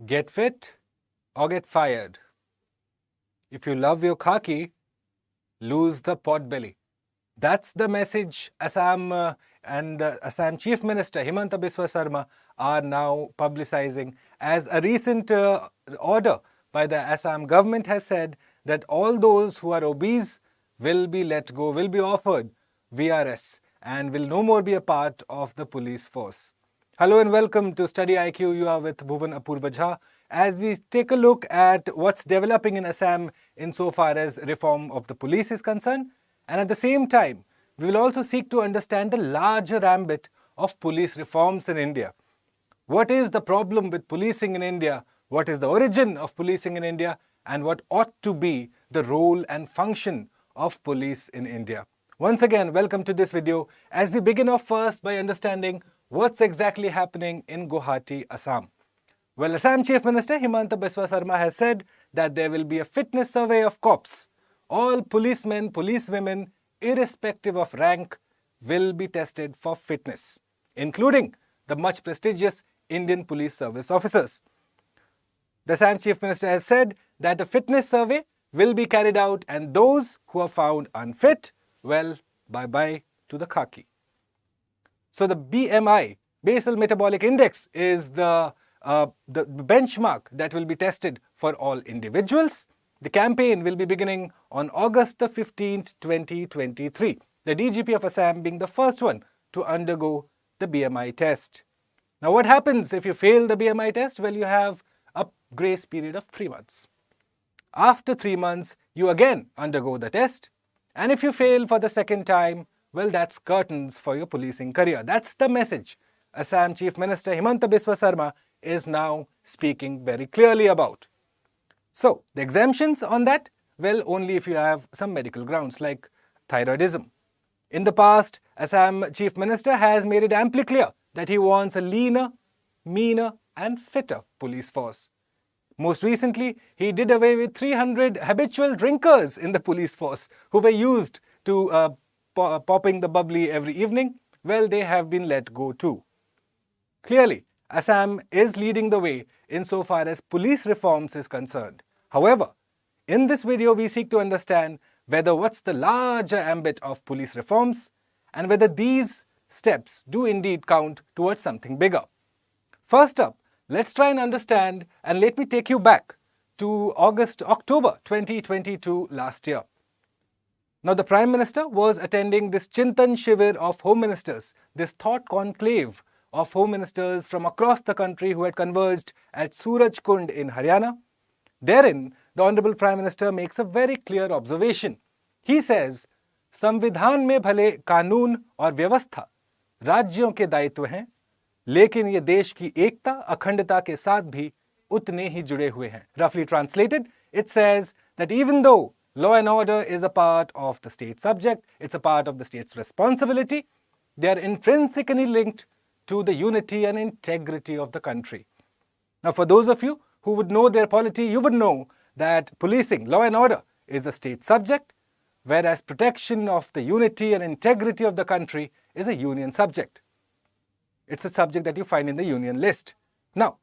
Get fit or get fired. If you love your khaki, lose the pot belly. That's the message Assam and Assam Chief Minister Himanta Biswa Sarma are now publicizing, as a recent order by the Assam government has said that all those who are obese will be let go, will be offered VRS and will no more be a part of the police force. Hello and welcome to StudyIQ. You are with Bhuvan Apurva. As we take a look at what's developing in Assam insofar as reform of the police is concerned, and at the same time, we will also seek to understand the larger ambit of police reforms in India. What is the problem with policing in India? What is the origin of policing in India? And what ought to be the role and function of police in India? Once again, welcome to this video as we begin off first by understanding what's exactly happening in Guwahati, Assam. Well, Assam Chief Minister Himanta Biswa Sarma has said that there will be a fitness survey of cops. All policemen, policewomen, irrespective of rank, will be tested for fitness, including the much prestigious Indian Police Service officers. The Assam Chief Minister has said that a fitness survey will be carried out, and those who are found unfit, well, bye-bye to the khaki. So the BMI, Basal Metabolic Index, is the benchmark that will be tested for all individuals. The campaign will be beginning on August the 15th, 2023. The DGP of Assam being the first one to undergo the BMI test. Now what happens if you fail the BMI test? Well, you have a grace period of 3 months. After 3 months, you again undergo the test. And if you fail for the second time, well, that's curtains for your policing career. That's the message Assam Chief Minister Himanta Biswa Sarma is now speaking very clearly about. So, the exemptions on that, well, only if you have some medical grounds like thyroidism. In the past, Assam Chief Minister has made it amply clear that he wants a leaner, meaner and fitter police force. Most recently, he did away with 300 habitual drinkers in the police force who were used to popping the bubbly every evening. Well, they have been let go too. Clearly, Assam is leading the way insofar as police reforms is concerned. However, in this video, we seek to understand whether what's the larger ambit of police reforms and whether these steps do indeed count towards something bigger. First up, let's try and understand, and let me take you back to October 2022 last year. Now, the Prime Minister was attending this Chintan Shivir of Home Ministers, this thought conclave of Home Ministers from across the country who had converged at Surajkund in Haryana. Therein, the Honorable Prime Minister makes a very clear observation. He says, संविधान में भले कानून और व्यवस्था राज्यों के दायित्व हैं, लेकिन ये देश की एकता अखंडता के साथ भी उतने ही जुड़े हुए हैं. Roughly translated, it says that even though law and order is a part of the state subject, it's a part of the state's responsibility, they are intrinsically linked to the unity and integrity of the country. Now, for those of you who would know their polity, you would know that policing, law and order, is a state subject, whereas protection of the unity and integrity of the country is a union subject. It's a subject that you find in the union list. Now,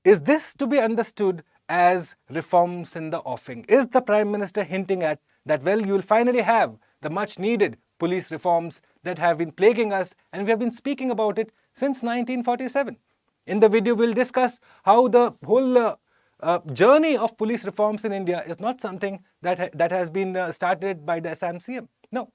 is this to be understood as reforms in the offing? Is the Prime Minister hinting at that, well, you will finally have the much needed police reforms that have been plaguing us, and we have been speaking about it since 1947. In the video, we'll discuss how the whole journey of police reforms in India is not something that has been started by the Assam CM. No.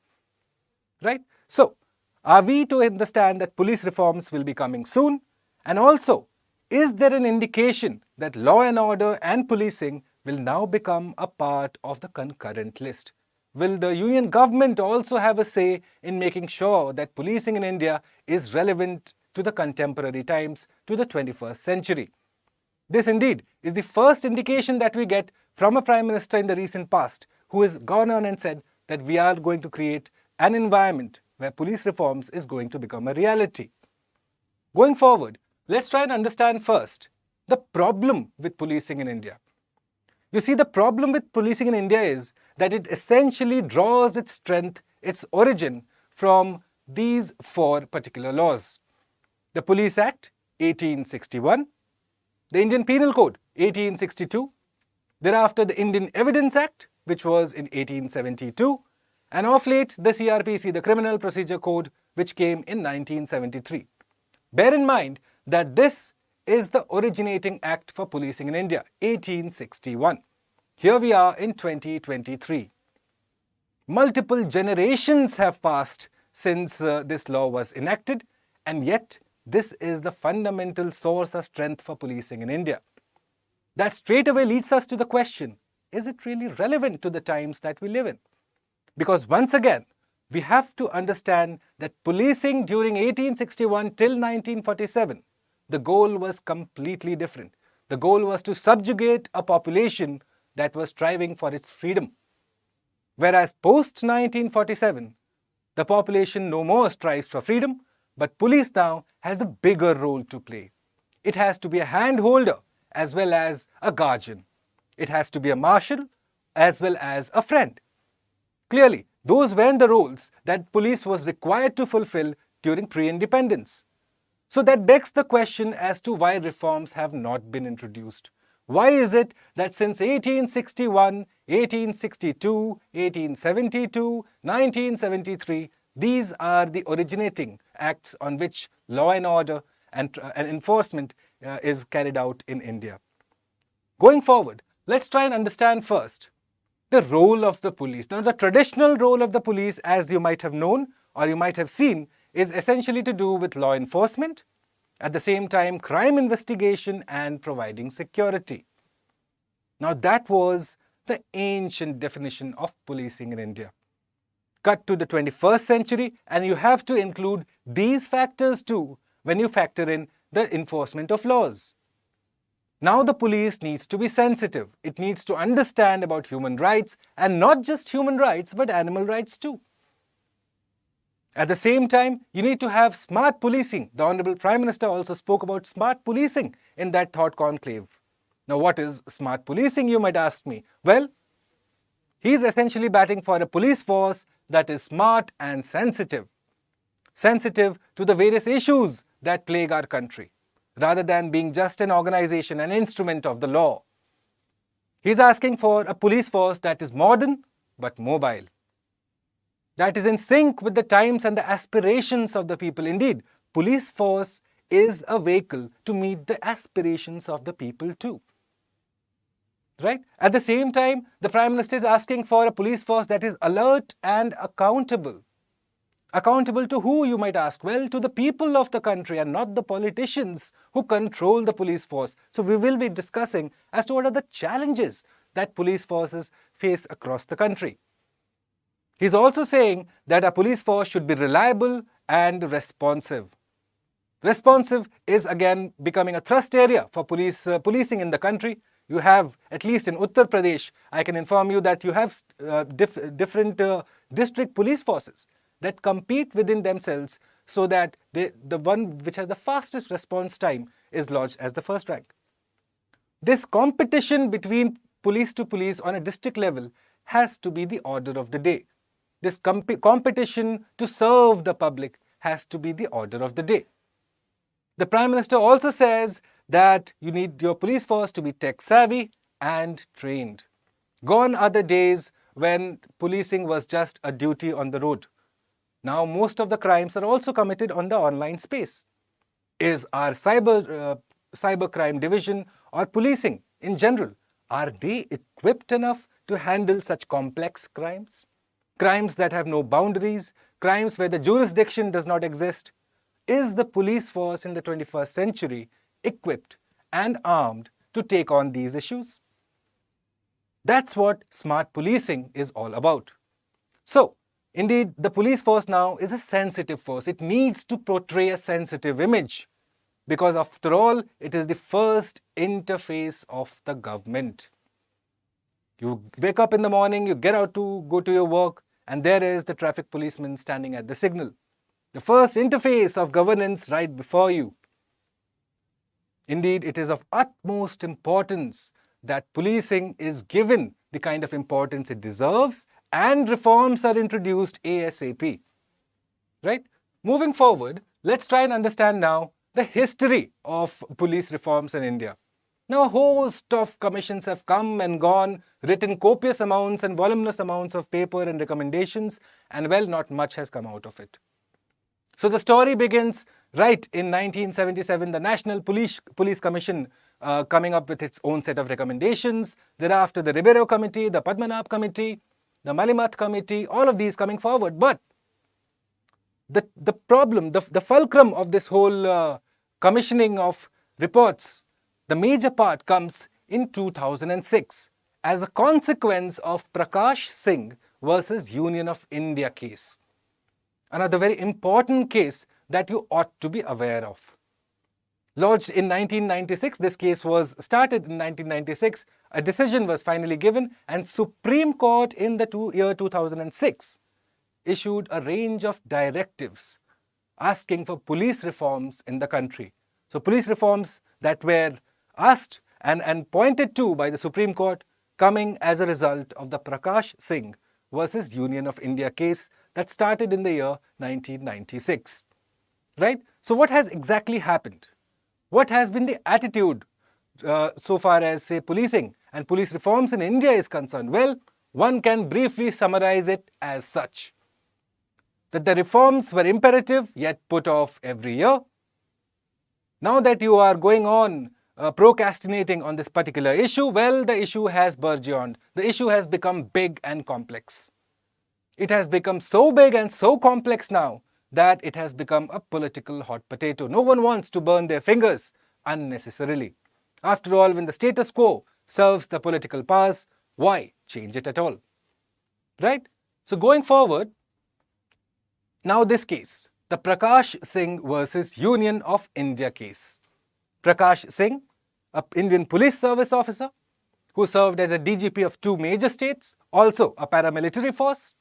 Right? So, are we to understand that police reforms will be coming soon? And also, is there an indication that law and order and policing will now become a part of the concurrent list? Will the union government also have a say in making sure that policing in India is relevant to the contemporary times, to the 21st century? This indeed is the first indication that we get from a Prime Minister in the recent past who has gone on and said that we are going to create an environment where police reforms is going to become a reality. Going forward, let's try and understand first the problem with policing in India. You see, the problem with policing in India is that it essentially draws its strength, its origin from these 4 particular laws. The Police Act 1861, the Indian Penal Code 1862. Thereafter, the Indian Evidence Act, which was in 1872. And of late, the CRPC, the Criminal Procedure Code, which came in 1973. Bear in mind that this is the originating act for policing in India, 1861. Here we are in 2023. Multiple generations have passed since this law was enacted, and yet this is the fundamental source of strength for policing in India. That straight away leads us to the question, is it really relevant to the times that we live in? Because once again, we have to understand that policing during 1861 till 1947, the goal was completely different. The goal was to subjugate a population that was striving for its freedom. Whereas post-1947, the population no more strives for freedom, but police now has a bigger role to play. It has to be a handholder as well as a guardian. It has to be a marshal as well as a friend. Clearly, those weren't the roles that police was required to fulfill during pre-independence. So that begs the question as to why reforms have not been introduced. Why is it that since 1861, 1862, 1872, 1973, these are the originating acts on which law and order and enforcement is carried out in India? Going forward, let's try and understand first the role of the police. Now, the traditional role of the police, as you might have known or you might have seen, is essentially to do with law enforcement, at the same time crime investigation and providing security. Now, that was the ancient definition of policing in India. Cut to the 21st century and you have to include these factors too when you factor in the enforcement of laws. Now the police needs to be sensitive. It needs to understand about human rights, and not just human rights but animal rights too. At the same time, you need to have smart policing. The Honorable Prime Minister also spoke about smart policing in that thought conclave. Now what is smart policing, you might ask me? Well, he's essentially batting for a police force that is smart and sensitive. Sensitive to the various issues that plague our country, rather than being just an organization, an instrument of the law. He's asking for a police force that is modern but mobile, that is in sync with the times and the aspirations of the people. Indeed, police force is a vehicle to meet the aspirations of the people too. Right? At the same time, the Prime Minister is asking for a police force that is alert and accountable. Accountable to who, you might ask? Well, to the people of the country and not the politicians who control the police force. So we will be discussing as to what are the challenges that police forces face across the country. He's also saying that a police force should be reliable and responsive. Responsive is again becoming a thrust area for policing in the country. You have, at least in Uttar Pradesh, I can inform you that you have different district police forces that compete within themselves so that the one which has the fastest response time is lodged as the first rank. This competition between police to police on a district level has to be the order of the day. This competition to serve the public has to be the order of the day. The Prime Minister also says that you need your police force to be tech savvy and trained. Gone are the days when policing was just a duty on the road. Now most of the crimes are also committed on the online space. Is our cyber crime division or policing in general, are they equipped enough to handle such complex crimes? Crimes that have no boundaries, crimes where the jurisdiction does not exist. Is the police force in the 21st century equipped and armed to take on these issues? That's what smart policing is all about. So, indeed, the police force now is a sensitive force. It needs to portray a sensitive image because, after all, it is the first interface of the government. You wake up in the morning, you get out to go to your work, and there is the traffic policeman standing at the signal. The first interface of governance right before you. Indeed, it is of utmost importance that policing is given the kind of importance it deserves and reforms are introduced ASAP. Right? Moving forward, let's try and understand now the history of police reforms in India. Now, a host of commissions have come and gone, written copious amounts and voluminous amounts of paper and recommendations, and well, not much has come out of it. So the story begins right in 1977, the National Police Commission coming up with its own set of recommendations. Thereafter, the Ribeiro Committee, the Padmanabh Committee, the Malimat Committee, all of these coming forward. But the problem, the fulcrum of this whole commissioning of reports, the major part comes in 2006 as a consequence of Prakash Singh versus Union of India case. Another very important case that you ought to be aware of. Lodged in 1996, this case was started in 1996, a decision was finally given, and Supreme Court in the year 2006 issued a range of directives asking for police reforms in the country. So police reforms that were asked and pointed to by the Supreme Court coming as a result of the Prakash Singh versus Union of India case that started in the year 1996. Right? So what has exactly happened? What has been the attitude so far as, say, policing and police reforms in India is concerned? Well, one can briefly summarize it as such: that the reforms were imperative yet put off every year. Now that you are going on procrastinating on this particular issue, well, the issue has burgeoned. The issue has become big and complex. It has become so big and so complex now that it has become a political hot potato. No one wants to burn their fingers unnecessarily. After all, when the status quo serves the political powers, why change it at all? Right? So going forward, now this case, the Prakash Singh versus Union of India case. Prakash Singh, an Indian police service officer who served as a DGP of two major states, also a paramilitary force.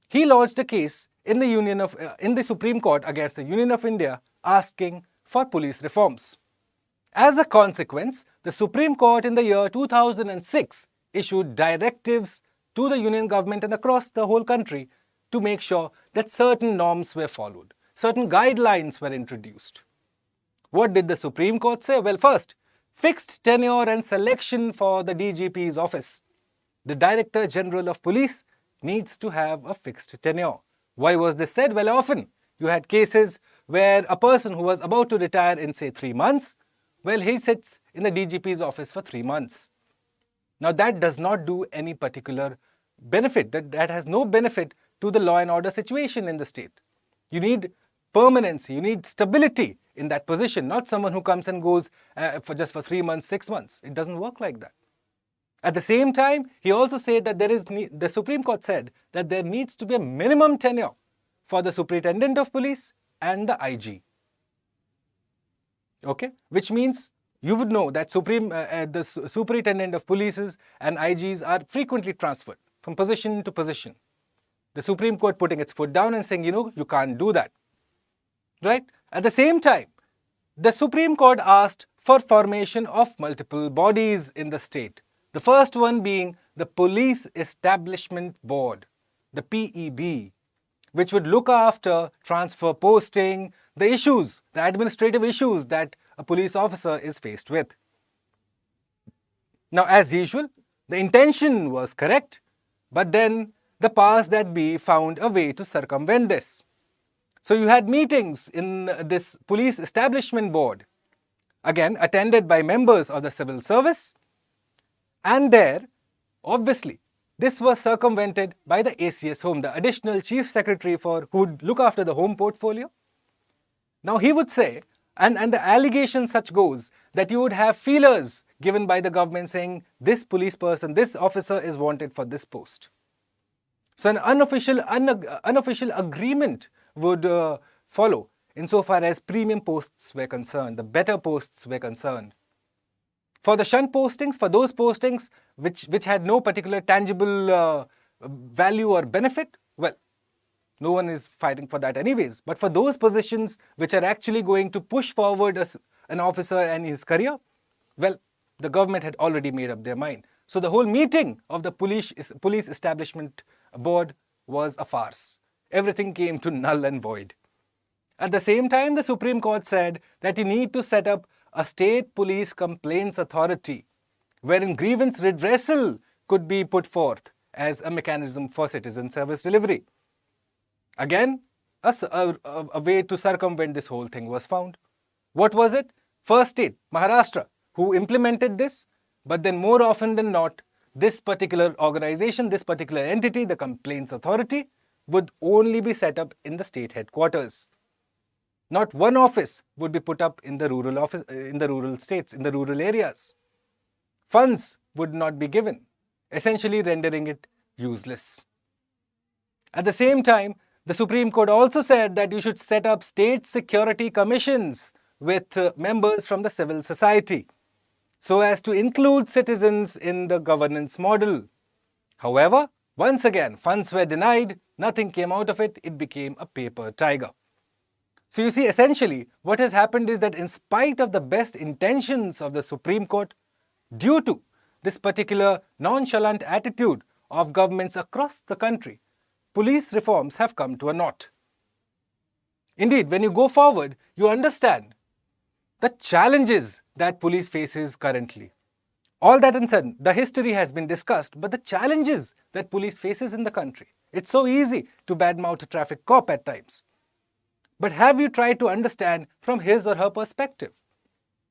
He lodged a case in the Supreme Court against the Union of India asking for police reforms. As a consequence, the Supreme Court in the year 2006 issued directives to the Union government and across the whole country to make sure that certain norms were followed, certain guidelines were introduced. What did the Supreme Court say? Well, first, fixed tenure and selection for the DGP's office. The Director General of Police needs to have a fixed tenure. Why was this said? Well, often you had cases where a person who was about to retire in, say, 3 months, well, he sits in the DGP's office for 3 months. Now, that does not do any particular benefit. That has no benefit to the law and order situation in the state. You need permanency, you need stability in that position, not someone who comes and goes for 3 months, 6 months. It doesn't work like that. At the same time, he also said that the Supreme Court said that there needs to be a minimum tenure for the Superintendent of Police and the IG. Okay, which means you would know that the Superintendent of Polices and IGs are frequently transferred from position to position. The Supreme Court putting its foot down and saying, you can't do that. Right? At the same time, the Supreme Court asked for formation of multiple bodies in the state. The first one being the Police Establishment Board, the PEB, which would look after transfer posting, the administrative issues that a police officer is faced with. Now, as usual, the intention was correct, but then the powers that be found a way to circumvent this. So you had meetings in this Police Establishment Board, again attended by members of the civil service, and there, obviously, this was circumvented by the ACS Home, the Additional Chief Secretary who would look after the home portfolio. Now he would say, and the allegation such goes, that you would have feelers given by the government saying this police person, this officer is wanted for this post. So an unofficial agreement would follow insofar as premium posts were concerned, the better posts were concerned. For the shunt postings, for those postings which had no particular tangible value or benefit, well, no one is fighting for that anyways. But for those positions which are actually going to push forward an officer and his career, well, the government had already made up their mind. So the whole meeting of the Police Establishment Board was a farce. Everything came to null and void. At the same time, the Supreme Court said that you need to set up a state police complaints authority wherein grievance redressal could be put forth as a mechanism for citizen service delivery. Again, a way to circumvent this whole thing was found. What was it? First state, Maharashtra, who implemented this, but then more often than not, this particular organization, this particular entity, the complaints authority, would only be set up in the state headquarters. Not one office would be put up in the rural states, in the rural areas. Funds would not be given, essentially rendering it useless. At the same time, the Supreme Court also said that you should set up state security commissions with members from the civil society so as to include citizens in the governance model. However, once again, funds were denied, nothing came out of it, it became a paper tiger. So you see, essentially, what has happened is that in spite of the best intentions of the Supreme Court, due to this particular nonchalant attitude of governments across the country, police reforms have come to a naught. Indeed, when you go forward, you understand the challenges that police faces currently. All that and said, the history has been discussed, but the challenges that police faces in the country. It's so easy to badmouth a traffic cop at times. But have you tried to understand from his or her perspective?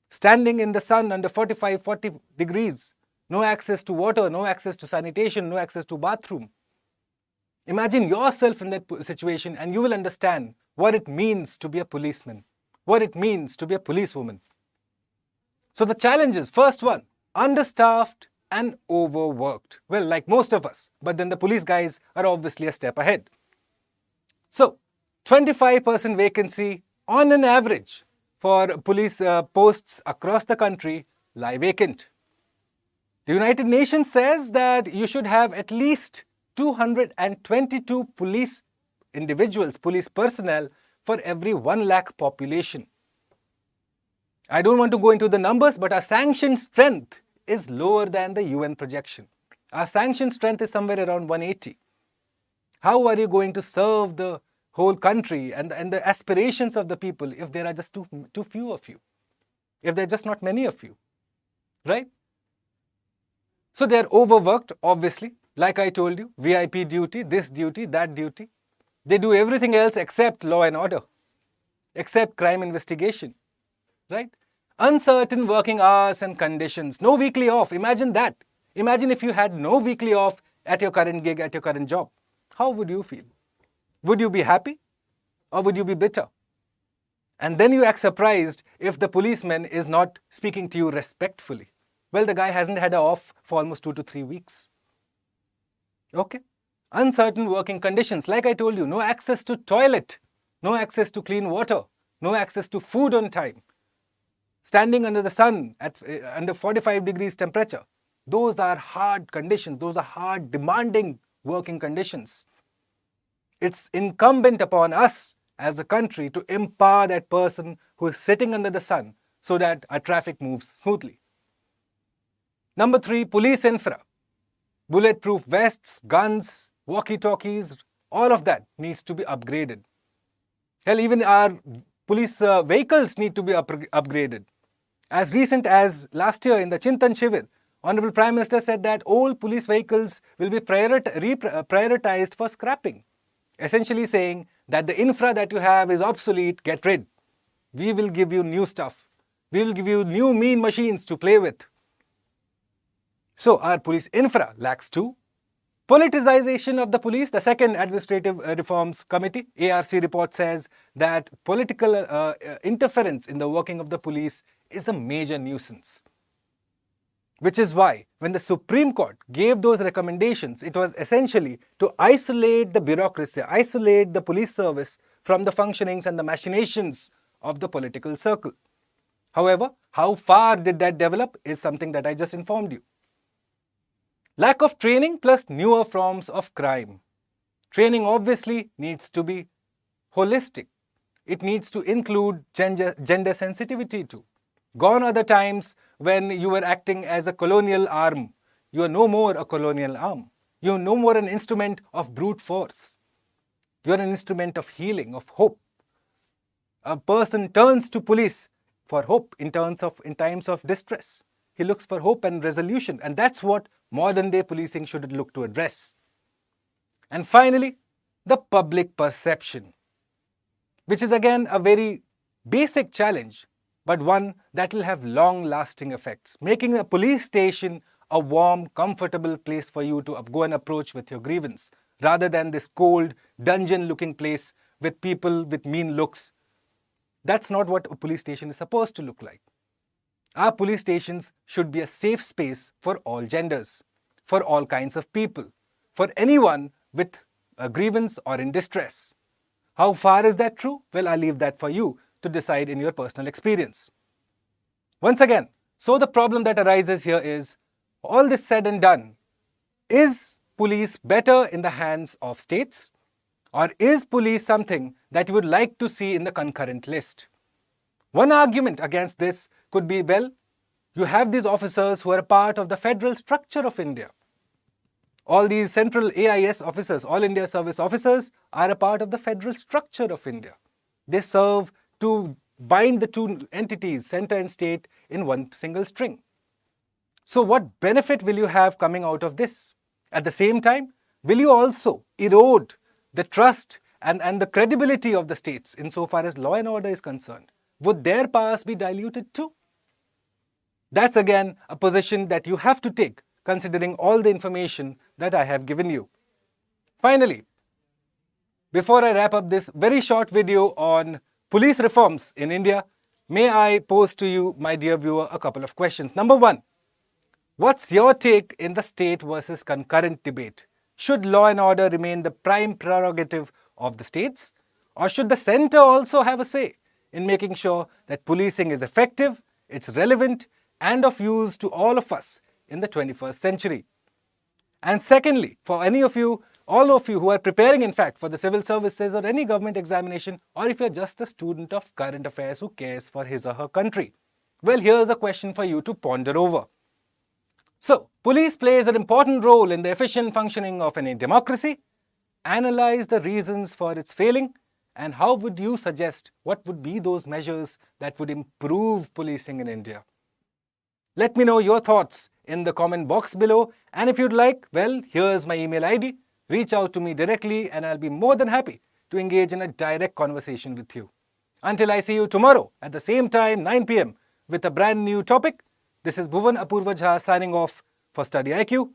Standing in the sun under 40 degrees, no access to water, no access to sanitation, no access to bathroom. Imagine yourself in that situation and you will understand what it means to be a policeman, what it means to be a policewoman. So the challenges, first one, understaffed and overworked. Well, like most of us, but then the police guys are obviously a step ahead. So, 25% vacancy on an average for police posts across the country lie vacant. The United Nations says that you should have at least 222 police individuals, police personnel for every 1 lakh population. I don't want to go into the numbers, but our sanction strength is lower than the UN projection. Our sanction strength is somewhere around 180. How are you going to serve the whole country and the aspirations of the people if there are just too few of you? If there are just not many of you, right? So they are overworked, obviously. Like I told you, VIP duty, this duty, that duty. They do everything else except law and order, except crime investigation, right? Uncertain working hours and conditions, no weekly off. Imagine that. Imagine if you had no weekly off at your current gig, at your current job. How would you feel? Would you be happy or would you be bitter? And then you act surprised if the policeman is not speaking to you respectfully. Well, the guy hasn't had an off for almost 2 to 3 weeks. Okay? Uncertain working conditions. Like I told you, no access to toilet, no access to clean water, no access to food on time. Standing under the sun at under 45 degrees temperature. Those are hard conditions. Those are hard, demanding working conditions. It's incumbent upon us as a country to empower that person who is sitting under the sun so that our traffic moves smoothly. Number 3, police infra. Bulletproof vests, guns, walkie-talkies, all of that needs to be upgraded. Hell, even our police vehicles need to be upgraded. As recent as last year in the Chintan Shivir, Honorable Prime Minister said that all police vehicles will be prioritized for scrapping. Essentially saying that the infra that you have is obsolete, get rid. We will give you new stuff. We will give you new mean machines to play with. So our police infra lacks too. Politicization of the police. The second Administrative Reforms Committee, ARC report says that political interference in the working of the police is a major nuisance. Which is why when the Supreme Court gave those recommendations, it was essentially to isolate the bureaucracy, isolate the police service from the functionings and the machinations of the political circle. However, how far did that develop is something that I just informed you. Lack of training plus newer forms of crime. Training obviously needs to be holistic. It needs to include gender sensitivity too. Gone are the times when you were acting as a colonial arm. You are no more a colonial arm. You are no more an instrument of brute force. You are an instrument of healing, of hope. A person turns to police for hope in times of distress. He looks for hope and resolution, and that's what modern day policing should look to address. And finally, the public perception, which is again a very basic challenge, but one that will have long-lasting effects, making a police station a warm, comfortable place for you to go and approach with your grievance, rather than this cold, dungeon-looking place with people with mean looks. That's not what a police station is supposed to look like. Our police stations should be a safe space for all genders, for all kinds of people, for anyone with a grievance or in distress. How far is that true? Well, I'll leave that for you to decide in your personal experience. Once again, so the problem that arises here is, all this said and done, is police better in the hands of states? Or is police something that you would like to see in the concurrent list? One argument against this could be, well, you have these officers who are a part of the federal structure of India. All these central AIS officers, All India Service Officers, are a part of the federal structure of India. They serve to bind the two entities, center and state, in one single string. So what benefit will you have coming out of this? At the same time, will you also erode the trust and the credibility of the states insofar as law and order is concerned? Would their powers be diluted too? That's again a position that you have to take, considering all the information that I have given you. Finally, before I wrap up this very short video on police reforms in India, may I pose to you, my dear viewer, a couple of questions. Number one, what's your take in the state versus concurrent debate? Should law and order remain the prime prerogative of the states? Or should the center also have a say in making sure that policing is effective, it's relevant, and of use to all of us in the 21st century? And secondly, for any of you, all of you who are preparing in fact for the civil services or any government examination, or if you're just a student of current affairs who cares for his or her country, well, here's a question for you to ponder over. So, police plays an important role in the efficient functioning of any democracy. Analyze the reasons for its failing, and how would you suggest what would be those measures that would improve policing in India? Let me know your thoughts in the comment box below, and if you'd like, well, here's my email ID. Reach out to me directly and I'll be more than happy to engage in a direct conversation with you. Until I see you tomorrow at the same time, 9 p.m. with a brand new topic, this is Bhuvan Apurva Jha signing off for StudyIQ